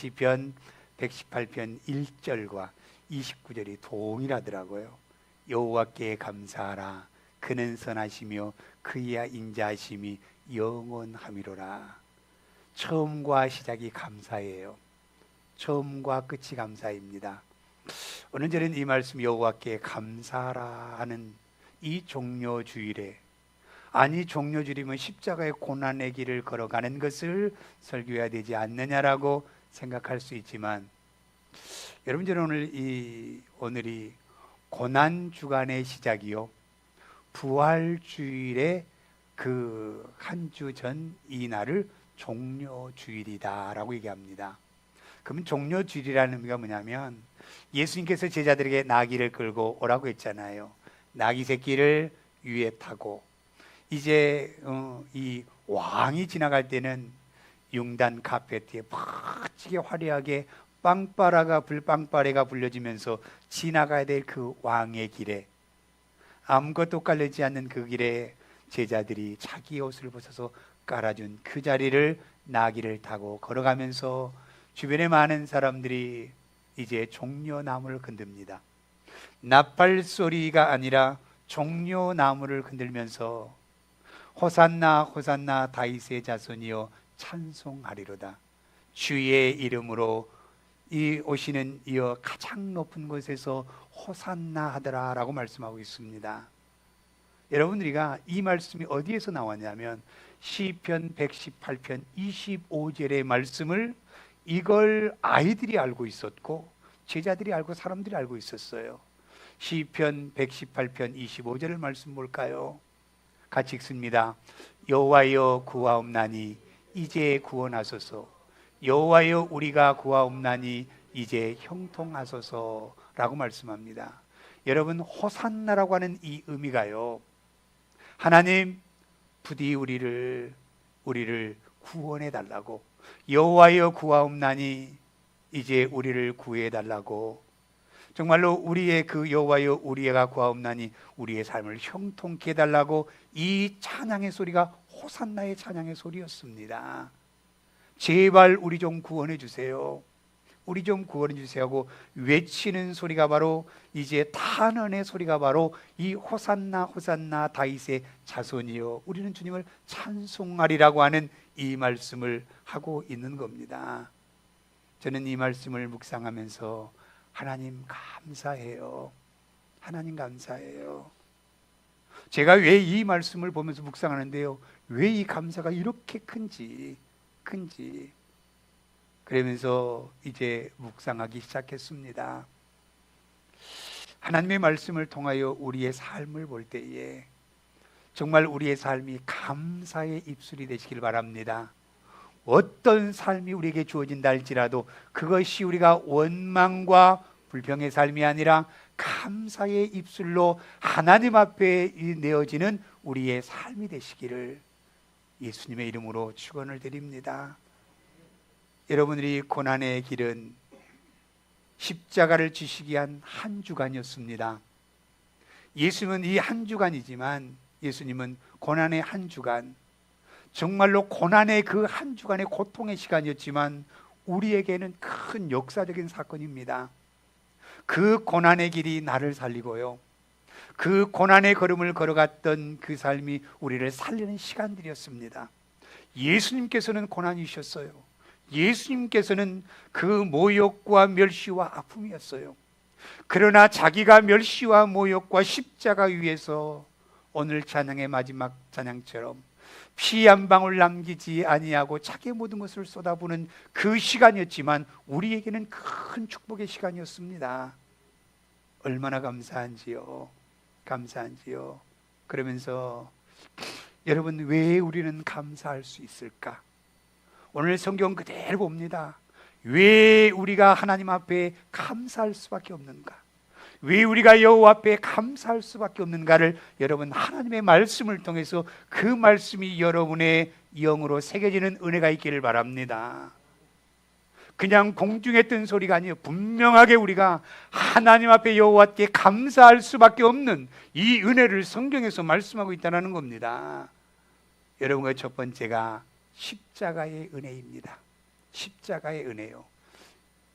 시편 118편 1절과 29절이 동일하더라고요. 여호와께 감사하라. 그는 선하시며 그의 인자하심이 영원함이로라. 처음과 시작이 감사예요. 처음과 끝이 감사입니다. 오늘 저는 이 말씀 여호와께 감사하라 하는 이 종료주일에, 아니 종료주일이면 십자가의 고난의 길을 걸어가는 것을 설교해야 되지 않느냐라고 생각할 수 있지만, 여러분 저는 오늘이 고난주간의 시작이요 부활주일의 그 한 주 전 이날을 종료주일이다 라고 얘기합니다. 그러면 종료주일이라는 의미가 뭐냐면, 예수님께서 제자들에게 나귀를 끌고 오라고 했잖아요. 나귀 새끼를 위에 타고 이제 이 왕이 지나갈 때는 융단 카페트에 멋지게 화려하게 불빵빠레가 불려지면서 지나가야 될 그 왕의 길에, 아무것도 깔리지 않는 그 길에 제자들이 자기 옷을 벗어서 깔아준 그 자리를 나귀를 타고 걸어가면서 주변에 많은 사람들이 이제 종려나무를 흔듭니다. 나팔 소리가 아니라 종려나무를 흔들면서 호산나 호산나 다윗의 자손이여 찬송하리로다. 주의 이름으로 이 오시는 이여 가장 높은 곳에서 호산나 하더라 라고 말씀하고 있습니다. 여러분, 우리가 이 말씀이 어디에서 나왔냐면 시편 118편 25절의 말씀을, 이걸 아이들이 알고 있었고 제자들이 알고 사람들이 알고 있었어요. 시편 118편 25절의 말씀 볼까요? 같이 읽습니다. 여호와여 구하옵나니 이제 구원하소서. 여호와여 우리가 구하옵나니 이제 형통하소서 라고 말씀합니다. 여러분, 호산나라고 하는 이 의미가요, 하나님 부디 우리를 구원해 달라고, 여호와여 구하옵나니 이제 우리를 구해 달라고, 정말로 우리의 그 여호와여 우리가 구하옵나니 우리의 삶을 형통케 해달라고, 이 찬양의 소리가 호산나의 찬양의 소리였습니다. 제발 우리 좀 구원해 주세요, 우리 좀 구원해 주세요 하고 외치는 소리가 바로, 이제 탄원의 소리가 바로 이 호산나 호산나 다윗의 자손이요 우리는 주님을 찬송하리라고 하는 이 말씀을 하고 있는 겁니다. 저는 이 말씀을 묵상하면서 하나님 감사해요. 하나님 감사해요. 제가 왜 이 말씀을 보면서 묵상하는데요, 왜 이 감사가 이렇게 큰지 그러면서 이제 묵상하기 시작했습니다. 하나님의 말씀을 통하여 우리의 삶을 볼 때에 정말 우리의 삶이 감사의 입술이 되시길 바랍니다. 어떤 삶이 우리에게 주어진다 할지라도 그것이 우리가 원망과 불평의 삶이 아니라 감사의 입술로 하나님 앞에 내어지는 우리의 삶이 되시기를 예수님의 이름으로 축원을 드립니다. 여러분들이 고난의 길은 십자가를 지시기 위한 한 주간이었습니다. 예수님은 이 한 주간이지만, 예수님은 고난의 한 주간, 정말로 고난의 그 한 주간의 고통의 시간이었지만 우리에게는 큰 역사적인 사건입니다. 그 고난의 길이 나를 살리고요, 그 고난의 걸음을 걸어갔던 그 삶이 우리를 살리는 시간들이었습니다. 예수님께서는 고난이셨어요. 예수님께서는 그 모욕과 멸시와 아픔이었어요. 그러나 자기가 멸시와 모욕과 십자가 위에서 오늘 찬양의 마지막 찬양처럼 피 한 방울 남기지 아니하고 자기의 모든 것을 쏟아부는 그 시간이었지만 우리에게는 큰 축복의 시간이었습니다. 얼마나 감사한지요. 그러면서 여러분, 왜 우리는 감사할 수 있을까? 오늘 성경 그대로 봅니다. 왜 우리가 하나님 앞에 감사할 수밖에 없는가? 왜 우리가 여호와 앞에 감사할 수밖에 없는가를 여러분, 하나님의 말씀을 통해서 그 말씀이 여러분의 영으로 새겨지는 은혜가 있기를 바랍니다. 그냥 공중에 뜬 소리가 아니에요. 분명하게 우리가 하나님 앞에 여호와께 감사할 수밖에 없는 이 은혜를 성경에서 말씀하고 있다는 겁니다. 여러분의 첫 번째가 십자가의 은혜입니다. 십자가의 은혜요.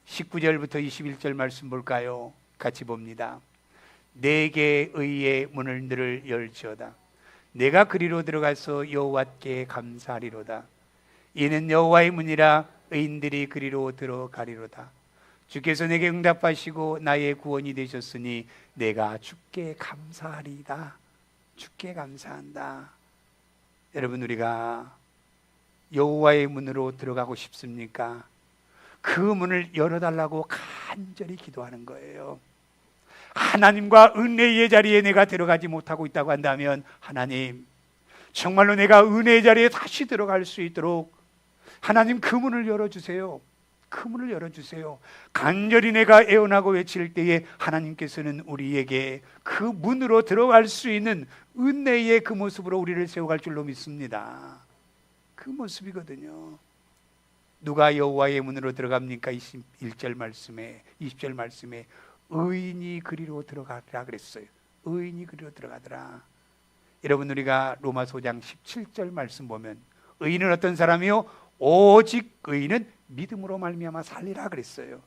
19절부터 21절 말씀 볼까요? 같이 봅니다. 내게 의의 문을 늘 열지어다. 내가 그리로 들어가서 여호와께 감사하리로다. 이는 여호와의 문이라 의인들이 그리로 들어가리로다. 주께서 내게 응답하시고 나의 구원이 되셨으니 내가 주께 감사하리이다. 주께 감사한다. 여러분, 우리가 여호와의 문으로 들어가고 싶습니까? 그 문을 열어달라고 간절히 기도하는 거예요. 하나님과 은혜의 자리에 내가 들어가지 못하고 있다고 한다면, 하나님, 정말로 내가 은혜의 자리에 다시 들어갈 수 있도록 하나님 그 문을 열어주세요. 그 문을 열어주세요. 간절히 내가 애원하고 외칠 때에 하나님께서는 우리에게 그 문으로 들어갈 수 있는 은혜의 그 모습으로 우리를 세워갈 줄로 믿습니다. 그 모습이거든요. 누가 여호와의 문으로 들어갑니까? 21절 말씀에, 20절 말씀에 의인이 그리로 들어가라 그랬어요. 의인이 그리로 들어가더라. 여러분, 우리가 로마서 5장 17절 말씀 보면 의인은 어떤 사람이요? 오직 의인은 믿음으로 말미암아 살리라 그랬어요.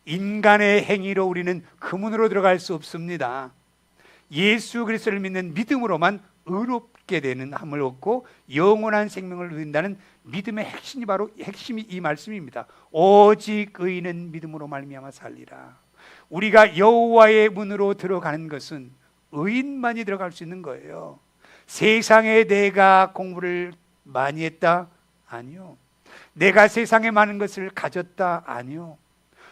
인간의 행위로 우리는 그 문으로 들어갈 수 없습니다. 예수 그리스도를 믿는 믿음으로만 의롭게 되는 함을 얻고 영원한 생명을 누린다는 믿음의 핵심이 이 말씀입니다. 오직 의인은 믿음으로 말미암아 살리라. 우리가 여호와의 문으로 들어가는 것은 의인만이 들어갈 수 있는 거예요. 세상에 내가 공부를 많이 했다? 아니요. 내가 세상에 많은 것을 가졌다? 아니요.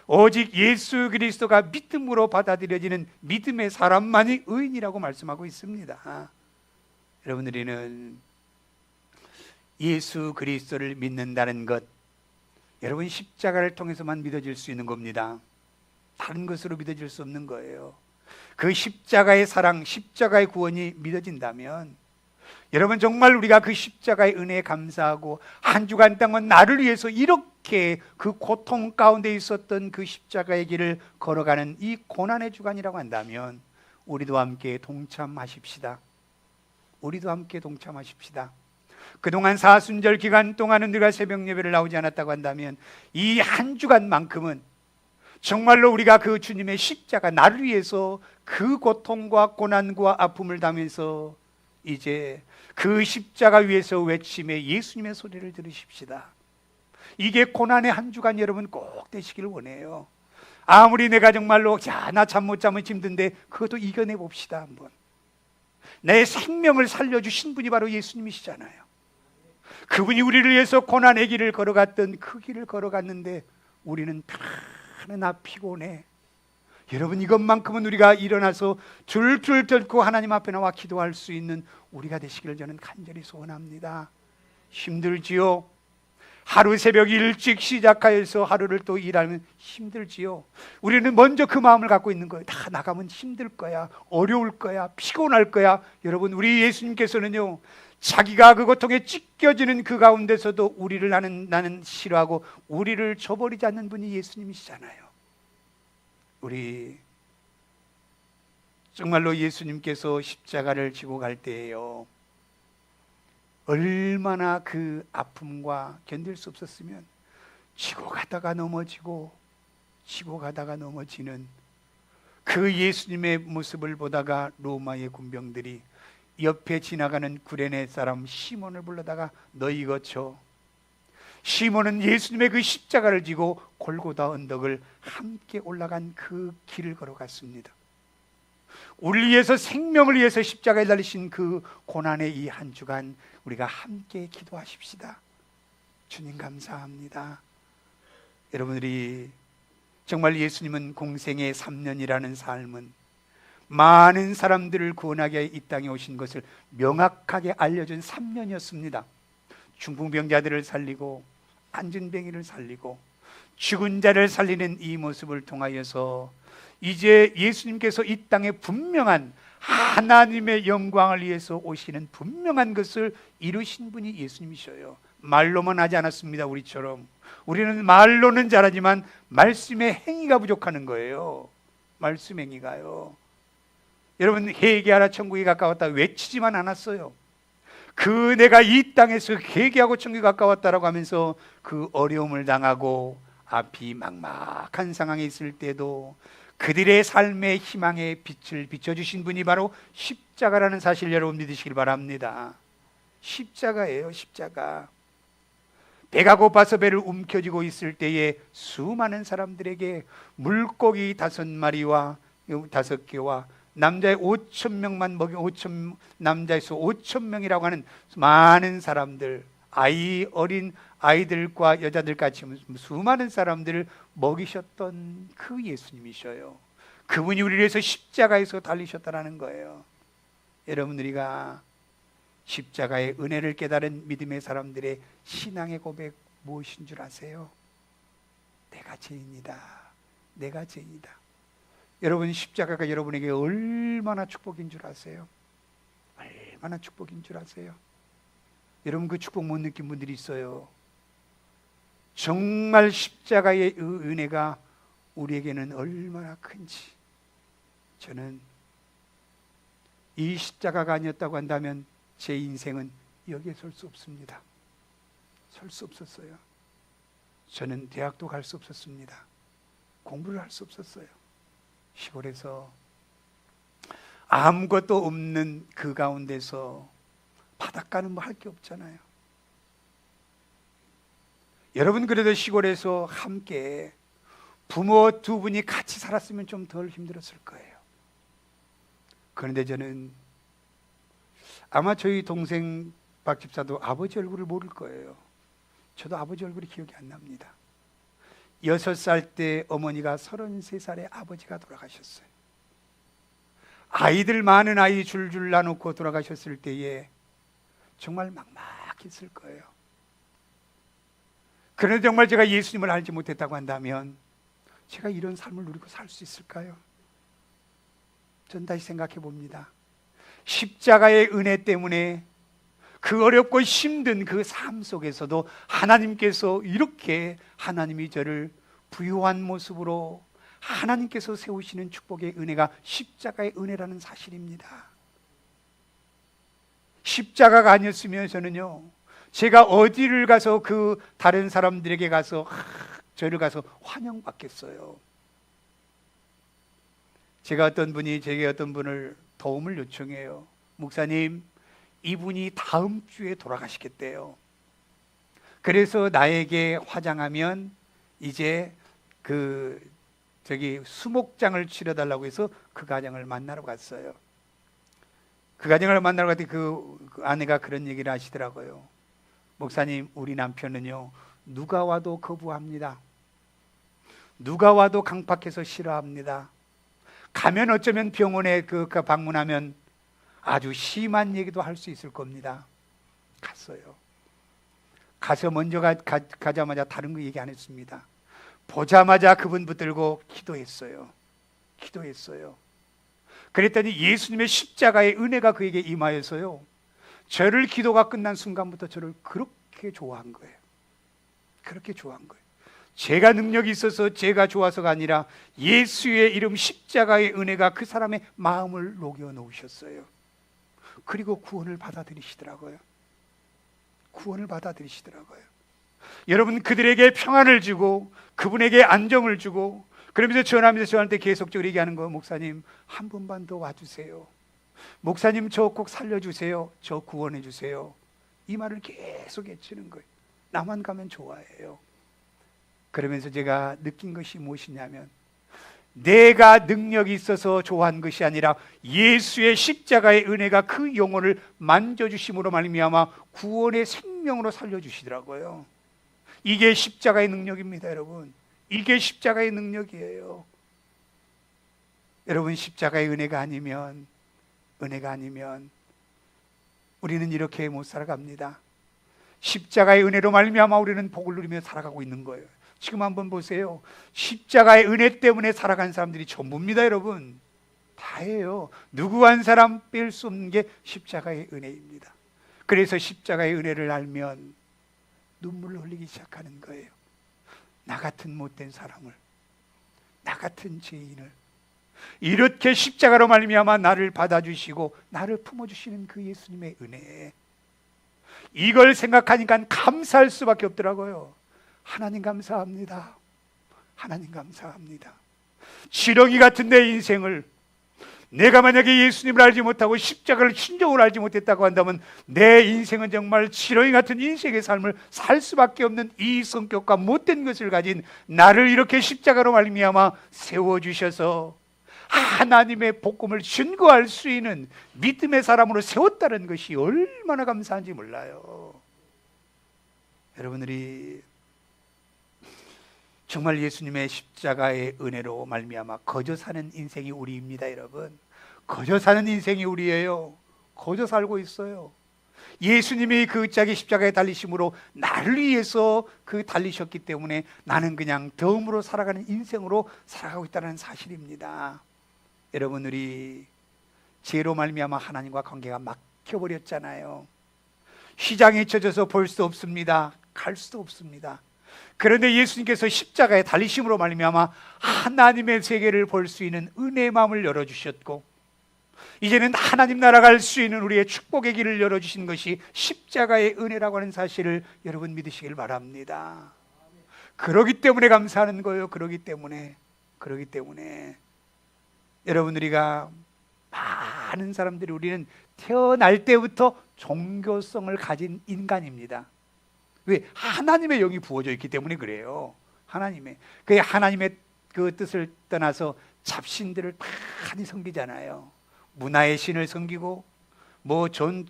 오직 예수 그리스도가 믿음으로 받아들여지는 믿음의 사람만이 의인이라고 말씀하고 있습니다. 여러분, 우리는 예수 그리스도를 믿는다는 것, 여러분, 십자가를 통해서만 믿어질 수 있는 겁니다. 다른 것으로 믿어질 수 없는 거예요. 그 십자가의 사랑, 십자가의 구원이 믿어진다면 여러분, 정말 우리가 그 십자가의 은혜에 감사하고 한 주간 동안 나를 위해서 이렇게 그 고통 가운데 있었던 그 십자가의 길을 걸어가는 이 고난의 주간이라고 한다면 우리도 함께 동참하십시다. 우리도 함께 동참하십시다. 그동안 사순절 기간 동안은 우리가 새벽 예배를 나오지 않았다고 한다면 이 한 주간만큼은 정말로 우리가 그 주님의 십자가, 나를 위해서 그 고통과 고난과 아픔을 당해서 이제 그 십자가 위에서 외침의 예수님의 소리를 들으십시다. 이게 고난의 한 주간 여러분 꼭 되시길 원해요. 아무리 내가 정말로 나 잠 못 자면 힘든데 그것도 이겨내 봅시다. 한번 내 생명을 살려주신 분이 바로 예수님이시잖아요. 그분이 우리를 위해서 고난의 길을 걸어갔던 그 길을 걸어갔는데 우리는 나 피곤해. 여러분, 이것만큼은 우리가 일어나서 줄줄 뜯고 하나님 앞에 나와 기도할 수 있는 우리가 되시기를 저는 간절히 소원합니다. 힘들지요? 하루 새벽 일찍 시작하여서 하루를 또 일하면 힘들지요? 우리는 먼저 그 마음을 갖고 있는 거예요. 다 나가면 힘들 거야, 어려울 거야, 피곤할 거야. 여러분, 우리 예수님께서는요, 자기가 그 고통에 찢겨지는 그 가운데서도 우리를 나는 싫어하고 우리를 저버리지 않는 분이 예수님이시잖아요. 우리 정말로 예수님께서 십자가를 지고 갈 때에요, 얼마나 그 아픔과 견딜 수 없었으면 지고 가다가 넘어지고 지고 가다가 넘어지는 그 예수님의 모습을 보다가 로마의 군병들이 옆에 지나가는 구레네 사람 시몬을 불러다가 너희 거쳐. 시몬은 예수님의 그 십자가를 지고 골고다 언덕을 함께 올라간 그 길을 걸어갔습니다. 우리를 위해서, 생명을 위해서 십자가에 달리신 그 고난의 이 한 주간 우리가 함께 기도하십시다. 주님 감사합니다. 여러분들이 정말 예수님은 공생의 3년이라는 삶은 많은 사람들을 구원하게 이 땅에 오신 것을 명확하게 알려준 3년이었습니다. 중풍병자들을 살리고 안진뱅이를 살리고 죽은 자를 살리는 이 모습을 통하여서 이제 예수님께서 이 땅에 분명한 하나님의 영광을 위해서 오시는 분명한 것을 이루신 분이 예수님이셔요. 말로만 하지 않았습니다. 우리처럼 우리는 말로는 잘하지만 말씀의 행위가 부족하는 거예요. 말씀 행위가요. 여러분, 회개하라 천국이 가까웠다 외치지만 않았어요. 그 내가 이 땅에서 회개하고 천국이 가까웠다라고 하면서 그 어려움을 당하고 앞이 막막한 상황에 있을 때도 그들의 삶의 희망의 빛을 비춰주신 분이 바로 십자가라는 사실 여러분 믿으시길 바랍니다. 십자가예요, 십자가. 배가 고파서 배를 움켜쥐고 있을 때에 수많은 사람들에게 물고기 5마리와 5개와 남자의 5,000명만 먹인 남자에서 5,000명이라고 하는 많은 사람들, 어린 아이들과 여자들 같이 수많은 사람들을 먹이셨던 그 예수님이셔요. 그분이 우리를 위해서 십자가에서 달리셨다는 거예요. 여러분, 우리가 십자가의 은혜를 깨달은 믿음의 사람들의 신앙의 고백 무엇인 줄 아세요? 내가 죄인이다. 내가 죄인이다. 여러분, 십자가가 여러분에게 얼마나 축복인 줄 아세요? 얼마나 축복인 줄 아세요? 여러분, 그 축복 못 느낀 분들이 있어요. 정말 십자가의 은혜가 우리에게는 얼마나 큰지. 저는 이 십자가가 아니었다고 한다면 제 인생은 여기에 설 수 없습니다. 설 수 없었어요. 저는 대학도 갈 수 없었습니다. 공부를 할 수 없었어요. 시골에서 아무것도 없는 그 가운데서 바닷가는 뭐 할 게 없잖아요. 여러분, 그래도 시골에서 함께 부모 2분이 같이 살았으면 좀 덜 힘들었을 거예요. 그런데 저는 아마 저희 동생 박 집사도 아버지 얼굴을 모를 거예요. 저도 아버지 얼굴이 기억이 안 납니다. 6살 때 어머니가 33살에 아버지가 돌아가셨어요. 아이들 많은 아이 줄줄 나놓고 돌아가셨을 때에 정말 막막했을 거예요. 그런데 정말 제가 예수님을 알지 못했다고 한다면 제가 이런 삶을 누리고 살 수 있을까요? 전 다시 생각해 봅니다. 십자가의 은혜 때문에 그 어렵고 힘든 그 삶 속에서도 하나님께서 이렇게 하나님이 저를 부유한 모습으로 하나님께서 세우시는 축복의 은혜가 십자가의 은혜라는 사실입니다. 십자가가 아니었으면 저는요, 제가 어디를 가서 그 다른 사람들에게 가서 저를 가서 환영받겠어요. 제가 어떤 분이 제게 어떤 분을 도움을 요청해요. 목사님, 이분이 다음 주에 돌아가시겠대요. 그래서 나에게 화장하면 이제 수목장을 치러달라고 해서 그 가정을 만나러 갔어요. 그 가정을 만나러 갔더니 그 아내가 그런 얘기를 하시더라고요. 목사님, 우리 남편은요, 누가 와도 거부합니다. 누가 와도 강팍해서 싫어합니다. 가면 어쩌면 병원에 방문하면 아주 심한 얘기도 할 수 있을 겁니다. 갔어요. 가서 먼저 가자마자 다른 거 얘기 안 했습니다. 보자마자 그분 붙들고 기도했어요. 그랬더니 예수님의 십자가의 은혜가 그에게 임하여서요, 저를 기도가 끝난 순간부터 저를 그렇게 좋아한 거예요. 제가 능력이 있어서 제가 좋아서가 아니라 예수의 이름 십자가의 은혜가 그 사람의 마음을 녹여 놓으셨어요. 그리고 구원을 받아들이시더라고요. 여러분, 그들에게 평안을 주고 그분에게 안정을 주고 그러면서 전화하면서 저한테 계속적으로 얘기하는 거, 목사님 한 번만 더 와주세요. 목사님 저 꼭 살려주세요. 저 구원해 주세요. 이 말을 계속 외치는 거예요. 나만 가면 좋아해요. 그러면서 제가 느낀 것이 무엇이냐면, 내가 능력이 있어서 좋아한 것이 아니라 예수의 십자가의 은혜가 그 영혼을 만져주심으로 말미암아 구원의 생명으로 살려주시더라고요. 이게 십자가의 능력입니다, 여러분. 이게 십자가의 능력이에요. 여러분, 십자가의 은혜가 아니면 우리는 이렇게 못 살아갑니다. 십자가의 은혜로 말미암아 우리는 복을 누리며 살아가고 있는 거예요. 지금 한번 보세요. 십자가의 은혜 때문에 살아간 사람들이 전부입니다, 여러분. 다예요. 누구 한 사람 뺄 수 없는 게 십자가의 은혜입니다. 그래서 십자가의 은혜를 알면 눈물을 흘리기 시작하는 거예요. 나 같은 못된 사람을, 나 같은 죄인을 이렇게 십자가로 말미암아 나를 받아주시고 나를 품어주시는 그 예수님의 은혜, 이걸 생각하니까 감사할 수밖에 없더라고요. 하나님 감사합니다. 하나님 감사합니다. 지렁이 같은 내 인생을, 내가 만약에 예수님을 알지 못하고 십자가를 신정을 알지 못했다고 한다면 내 인생은 정말 지렁이 같은 인생의 삶을 살 수밖에 없는 이 성격과 못된 것을 가진 나를 이렇게 십자가로 말미암아 세워주셔서 하나님의 복음을 증거할 수 있는 믿음의 사람으로 세웠다는 것이 얼마나 감사한지 몰라요. 여러분들이 정말 예수님의 십자가의 은혜로 말미암아 거저 사는 인생이 우리입니다. 여러분, 거저 사는 인생이 우리예요. 거저 살고 있어요. 예수님이 그 자기 십자가에 달리심으로 나를 위해서 그 달리셨기 때문에 나는 그냥 덤으로 살아가는 인생으로 살아가고 있다는 사실입니다. 여러분들이 죄로 말미암아 하나님과 관계가 막혀버렸잖아요. 휘장이 젖어서 볼 수 없습니다. 갈 수도 없습니다. 그런데 예수님께서 십자가에 달리심으로 말미암아 하나님의 세계를 볼 수 있는 은혜의 마음을 열어주셨고, 이제는 하나님 나라 갈 수 있는 우리의 축복의 길을 열어주신 것이 십자가의 은혜라고 하는 사실을 여러분 믿으시길 바랍니다. 그러기 때문에 감사하는 거예요. 그러기 때문에 여러분들이가 많은 사람들이, 우리는 태어날 때부터 종교성을 가진 인간입니다. 왜? 하나님의 영이 부어져 있기 때문에 그래요. 하나님의 그 뜻을 떠나서 잡신들을 많이 섬기잖아요. 문화의 신을 섬기고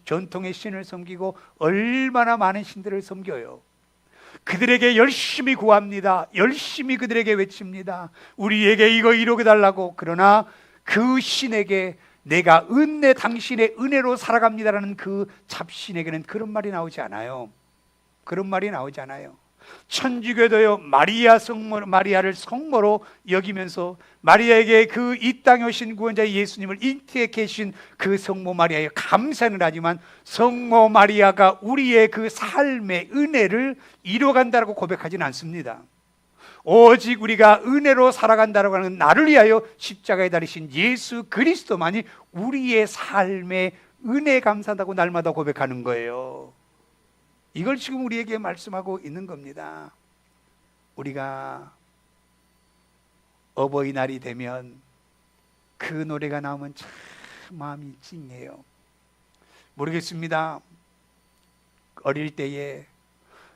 전통의 신을 섬기고 얼마나 많은 신들을 섬겨요. 그들에게 열심히 구합니다. 열심히 그들에게 외칩니다. 우리에게 이거 이루게 달라고. 그러나 그 신에게 내가 당신의 은혜로 살아갑니다라는 그 잡신에게는 그런 말이 나오지 않아요. 그런 말이 나오지 않아요. 천주교도요, 마리아를 성모로 여기면서 마리아에게 그 이 땅에 오신 구원자 예수님을 잉태해 계신 그 성모 마리아에 감사는 하지만 성모 마리아가 우리의 그 삶의 은혜를 이뤄간다고 고백하지는 않습니다. 오직 우리가 은혜로 살아간다고 하는 나를 위하여 십자가에 달리신 예수 그리스도만이 우리의 삶의 은혜에 감사한다고 날마다 고백하는 거예요. 이걸 지금 우리에게 말씀하고 있는 겁니다. 우리가 어버이날이 되면 그 노래가 나오면 참 마음이 찡해요. 모르겠습니다. 어릴 때에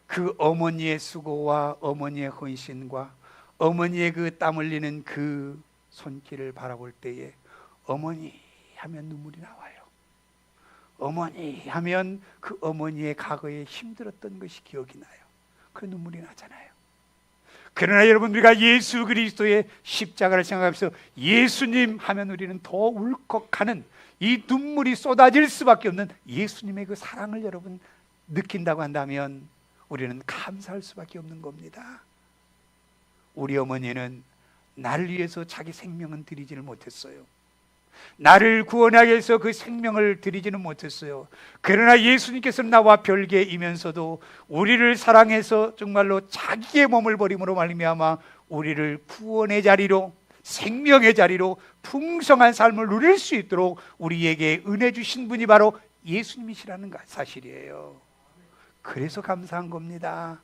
그 어머니의 수고와 어머니의 헌신과 어머니의 그 땀 흘리는 그 손길을 바라볼 때에 어머니 하면 눈물이 나와요. 어머니 하면 그 어머니의 과거에 힘들었던 것이 기억이 나요. 그 눈물이 나잖아요. 그러나 여러분, 우리가 예수 그리스도의 십자가를 생각하면서 예수님 하면 우리는 더 울컥하는, 이 눈물이 쏟아질 수밖에 없는 예수님의 그 사랑을 여러분 느낀다고 한다면 우리는 감사할 수밖에 없는 겁니다. 우리 어머니는 나를 위해서 자기 생명은 드리지를 못했어요. 나를 구원하기 위해서 그 생명을 드리지는 못했어요. 그러나 예수님께서는 나와 별개이면서도 우리를 사랑해서 정말로 자기의 몸을 버림으로 말미암아 우리를 구원의 자리로, 생명의 자리로 풍성한 삶을 누릴 수 있도록 우리에게 은혜 주신 분이 바로 예수님이시라는 사실이에요. 그래서 감사한 겁니다.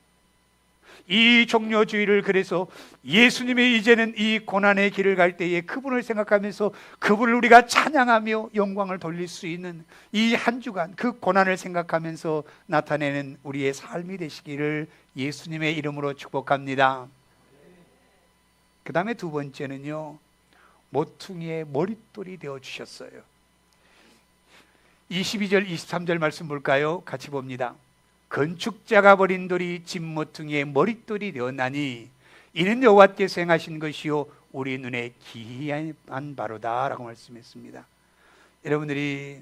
이 종료주의를, 그래서 예수님이 이제는 이 고난의 길을 갈 때에 그분을 생각하면서 그분을 우리가 찬양하며 영광을 돌릴 수 있는 이 한 주간 그 고난을 생각하면서 나타내는 우리의 삶이 되시기를 예수님의 이름으로 축복합니다. 그 다음에 두 번째는요, 모퉁이의 머릿돌이 되어주셨어요. 22절 23절 말씀 볼까요? 같이 봅니다. 건축자가 버린 돌이 집모퉁이의 머릿돌이 되었나니 이는 여호와께서 행하신 것이요 우리 눈에 기이한 바로다 라고 말씀했습니다. 여러분들이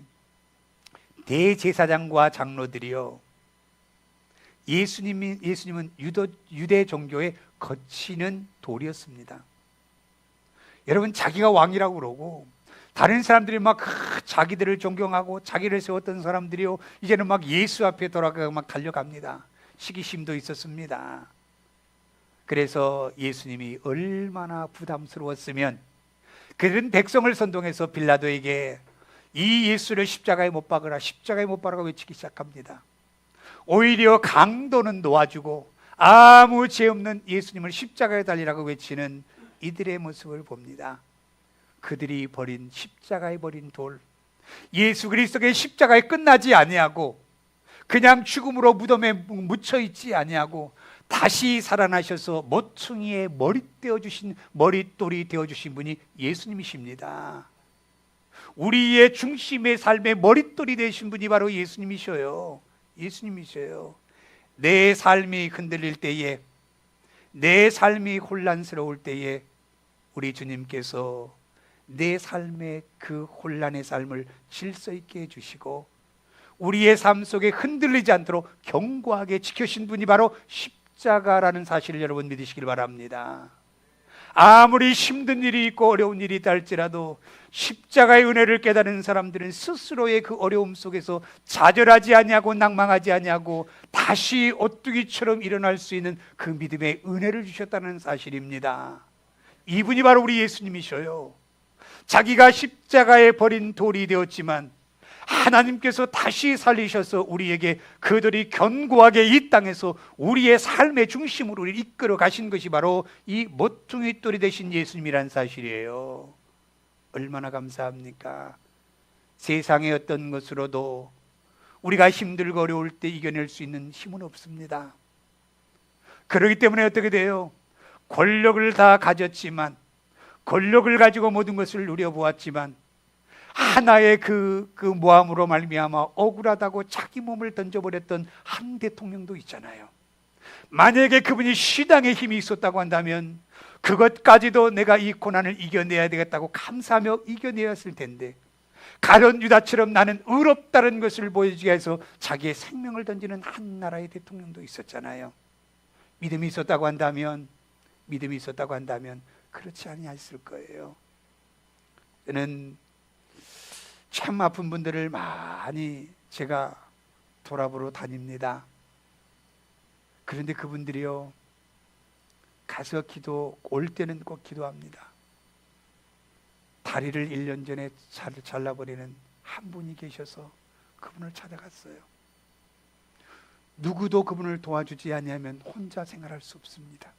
대제사장과 장로들이요, 예수님은 유대 종교의 거치는 돌이었습니다. 여러분, 자기가 왕이라고 그러고 다른 사람들이 막 자기들을 존경하고 자기를 세웠던 사람들이요, 이제는 막 예수 앞에 돌아가고 막 달려갑니다. 시기심도 있었습니다. 그래서 예수님이 얼마나 부담스러웠으면 그들은 백성을 선동해서 빌라도에게 이 예수를 십자가에 못 박으라, 십자가에 못 박으라고 외치기 시작합니다. 오히려 강도는 놓아주고 아무 죄 없는 예수님을 십자가에 달리라고 외치는 이들의 모습을 봅니다. 그들이 버린 십자가에 버린 돌, 예수 그리스도의 십자가에 끝나지 아니하고 그냥 죽음으로 무덤에 묻혀 있지 아니하고 다시 살아나셔서 모퉁이의 머릿돌이 되어 주신 분이 예수님이십니다. 우리의 중심의 삶의 머릿돌이 되신 분이 바로 예수님이셔요. 예수님이셔요. 내 삶이 흔들릴 때에, 내 삶이 혼란스러울 때에 우리 주님께서 내 삶의 그 혼란의 삶을 질서 있게 해주시고 우리의 삶 속에 흔들리지 않도록 견고하게 지켜신 분이 바로 십자가라는 사실을 여러분 믿으시길 바랍니다. 아무리 힘든 일이 있고 어려운 일이 있다 할지라도 십자가의 은혜를 깨달은 사람들은 스스로의 그 어려움 속에서 좌절하지 아니하고 낭망하지 아니하고 다시 오뚜기처럼 일어날 수 있는 그 믿음의 은혜를 주셨다는 사실입니다. 이분이 바로 우리 예수님이셔요. 자기가 십자가에 버린 돌이 되었지만 하나님께서 다시 살리셔서 우리에게 그들이 견고하게 이 땅에서 우리의 삶의 중심으로 우리를 이끌어 가신 것이 바로 이 모퉁이 돌이 되신 예수님이라는 사실이에요. 얼마나 감사합니까? 세상의 어떤 것으로도 우리가 힘들고 어려울 때 이겨낼 수 있는 힘은 없습니다. 그렇기 때문에 어떻게 돼요? 권력을 다 가졌지만, 권력을 가지고 모든 것을 누려보았지만 하나의 그 모함으로 말미암아 억울하다고 자기 몸을 던져버렸던 한 대통령도 있잖아요. 만약에 그분이 시당의 힘이 있었다고 한다면 그것까지도 내가 이 고난을 이겨내야 되겠다고 감사하며 이겨내었을 텐데, 가룟 유다처럼 나는 의롭다는 것을 보여주기 위해서 자기의 생명을 던지는 한 나라의 대통령도 있었잖아요. 믿음이 있었다고 한다면 그렇지 아니했을 거예요. 저는 참 아픈 분들을 많이 제가 돌아보러 다닙니다. 그런데 그분들이요, 가서 올 때는 꼭 기도합니다. 다리를 1년 전에 잘라버리는 한 분이 계셔서 그분을 찾아갔어요. 누구도 그분을 도와주지 아니하면 혼자 생활할 수 없습니다.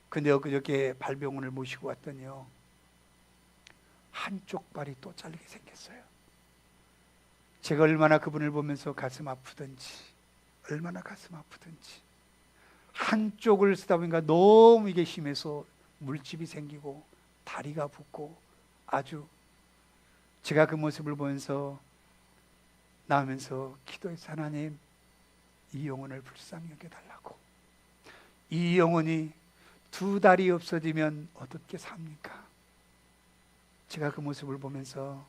근데 엊그저께 발병원을 모시고 왔더니요, 한쪽 발이 또 잘리게 생겼어요. 제가 얼마나 그분을 보면서 가슴 아프던지, 한쪽을 쓰다 보니까 너무 이게 심해서 물집이 생기고 다리가 붓고 아주, 제가 그 모습을 보면서 나오면서 기도해서, 하나님, 이 영혼을 불쌍히 여겨달라고. 이 영혼이 2다리 없어지면 어떻게 삽니까? 제가 그 모습을 보면서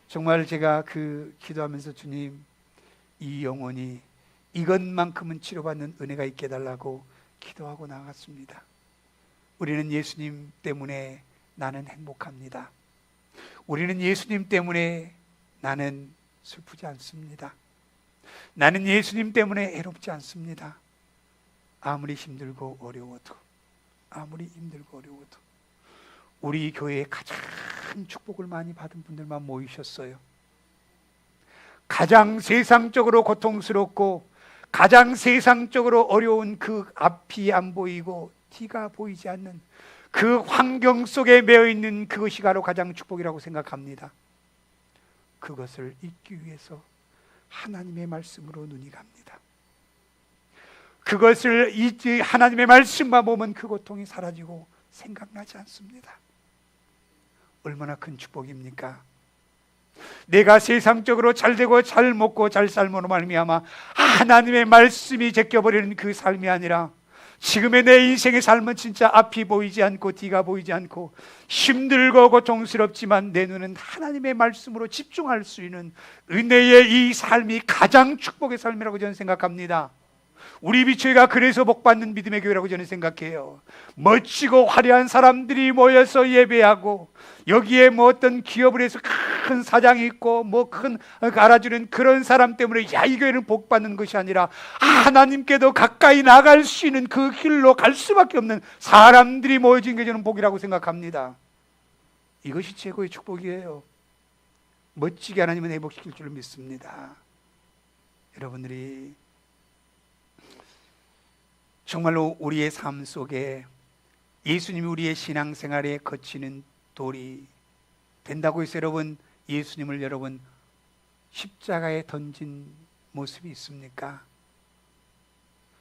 정말 제가 기도하면서, 주님, 이 영혼이 이것만큼은 치료받는 은혜가 있게 해달라고 기도하고 나갔습니다. 우리는 예수님 때문에 나는 행복합니다. 우리는 예수님 때문에 나는 슬프지 않습니다. 나는 예수님 때문에 애롭지 않습니다. 아무리 힘들고 어려워도 우리 교회에 가장 축복을 많이 받은 분들만 모이셨어요. 가장 세상적으로 고통스럽고 가장 세상적으로 어려운 그 앞이 안 보이고 뒤가 보이지 않는 그 환경 속에 매여 있는 그것이 바로 가장 축복이라고 생각합니다. 그것을 잊기 위해서 하나님의 말씀으로 눈이 갑니다. 그것을 하나님의 말씀만 보면 그 고통이 사라지고 생각나지 않습니다. 얼마나 큰 축복입니까? 내가 세상적으로 잘되고 잘 먹고 잘 삶으로 말미암아 하나님의 말씀이 제껴버리는 그 삶이 아니라, 지금의 내 인생의 삶은 진짜 앞이 보이지 않고 뒤가 보이지 않고 힘들고 고통스럽지만 내 눈은 하나님의 말씀으로 집중할 수 있는 은혜의 이 삶이 가장 축복의 삶이라고 저는 생각합니다. 우리 비추회가 그래서 복받는 믿음의 교회라고 저는 생각해요. 멋지고 화려한 사람들이 모여서 예배하고, 여기에 어떤 기업을 해서 큰 사장이 있고 큰 알아주는 그런 사람 때문에 이 교회는 복받는 것이 아니라, 하나님께도 가까이 나갈 수 있는 그 길로 갈 수밖에 없는 사람들이 모여진 게 저는 복이라고 생각합니다. 이것이 최고의 축복이에요. 멋지게 하나님은 회복시킬 줄 믿습니다. 여러분들이 정말로 우리의 삶 속에 예수님이 우리의 신앙생활에 거치는 돌이 된다고 해서 여러분, 예수님을 여러분 십자가에 던진 모습이 있습니까?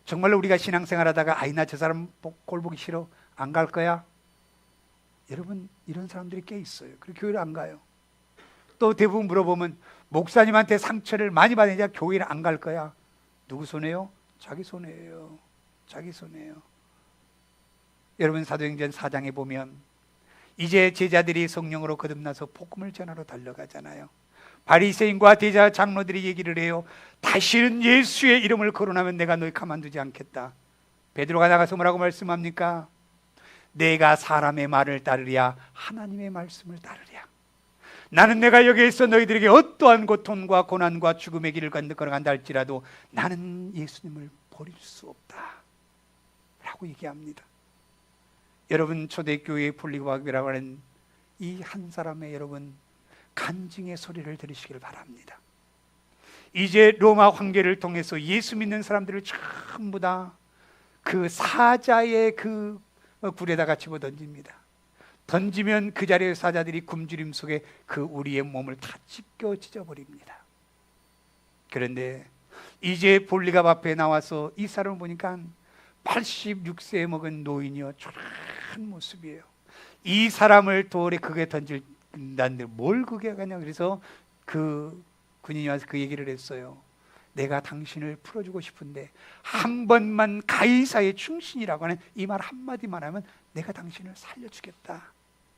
정말로 우리가 신앙생활하다가 아이 나 저 사람 꼴 보기 싫어 안 갈 거야? 여러분, 이런 사람들이 꽤 있어요. 그리고 교회를 안 가요. 또 대부분 물어보면 목사님한테 상처를 많이 받으니까 교회를 안 갈 거야? 누구 손해요? 자기 손해예요. 자기 손해예요. 여러분, 사도행전 4장에 보면 이제 제자들이 성령으로 거듭나서 복음을 전하러 달려가잖아요. 바리새인과 대자 장로들이 얘기를 해요. 다시는 예수의 이름을 거론하면 내가 너희 가만두지 않겠다. 베드로가 나가서 뭐라고 말씀합니까? 내가 사람의 말을 따르랴 하나님의 말씀을 따르랴. 나는 내가 여기에 있어 너희들에게 어떠한 고통과 고난과 죽음의 길을 걸어간다 할지라도 나는 예수님을 버릴 수 없다 라고 얘기합니다. 여러분, 초대교회의 폴리바비라고 하는 이 한 사람의 여러분 간증의 소리를 들으시길 바랍니다. 이제 로마 황제를 통해서 예수 믿는 사람들을 전부 다 그 사자의 그 굴에다가 집어던집니다. 던지면 그 자리의 사자들이 굶주림 속에 그 우리의 몸을 다 찢어버립니다. 그런데 이제 볼리갑 앞에 나와서 이 사람을 보니까 86세에 먹은 노인이요, 초라한 모습이에요. 이 사람을 돌에 그게 던질다는데 뭘 그게 하냐. 그래서 그 군인이 와서 그 얘기를 했어요. 내가 당신을 풀어주고 싶은데 한 번만 가이사의 충신이라고 하는 이 말 한마디만 하면 내가 당신을 살려주겠다,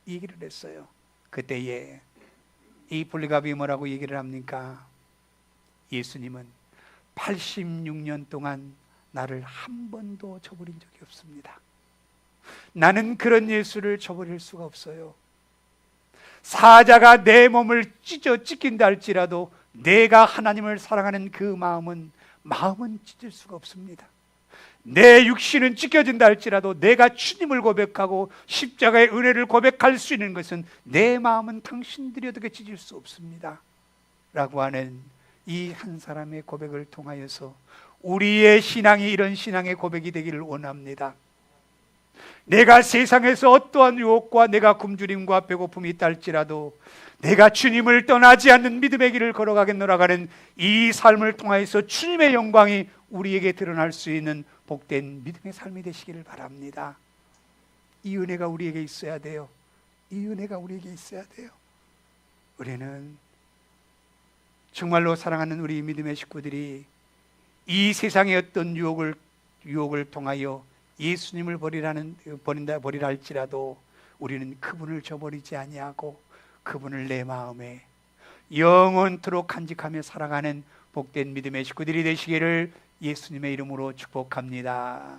이 얘기를 했어요. 그때에 이 볼리갑이 뭐라고 얘기를 합니까? 예수님은 86년 동안 나를 한 번도 저버린 적이 없습니다. 나는 그런 예수를 저버릴 수가 없어요. 사자가 내 몸을 찢긴다 할지라도 내가 하나님을 사랑하는 그 마음은 찢을 수가 없습니다. 내 육신은 찢겨진다 할지라도 내가 주님을 고백하고 십자가의 은혜를 고백할 수 있는 것은 내 마음은 당신들이 어떻게 찢을 수 없습니다 라고 하는 이 한 사람의 고백을 통하여서 우리의 신앙이 이런 신앙의 고백이 되기를 원합니다. 내가 세상에서 어떠한 유혹과 내가 굶주림과 배고픔이 있다 할지라도 내가 주님을 떠나지 않는 믿음의 길을 걸어가겠노라 하는 이 삶을 통하여서 주님의 영광이 우리에게 드러날 수 있는 복된 믿음의 삶이 되시기를 바랍니다. 이 은혜가 우리에게 있어야 돼요. 이 은혜가 우리에게 있어야 돼요. 우리는 정말로 사랑하는 우리 믿음의 식구들이 이 세상의 어떤 유혹을 통하여 예수님을 버리라 할지라도 우리는 그분을 저버리지 아니하고 그분을 내 마음에 영원토록 간직하며 살아가는 복된 믿음의 식구들이 되시기를 예수님의 이름으로 축복합니다.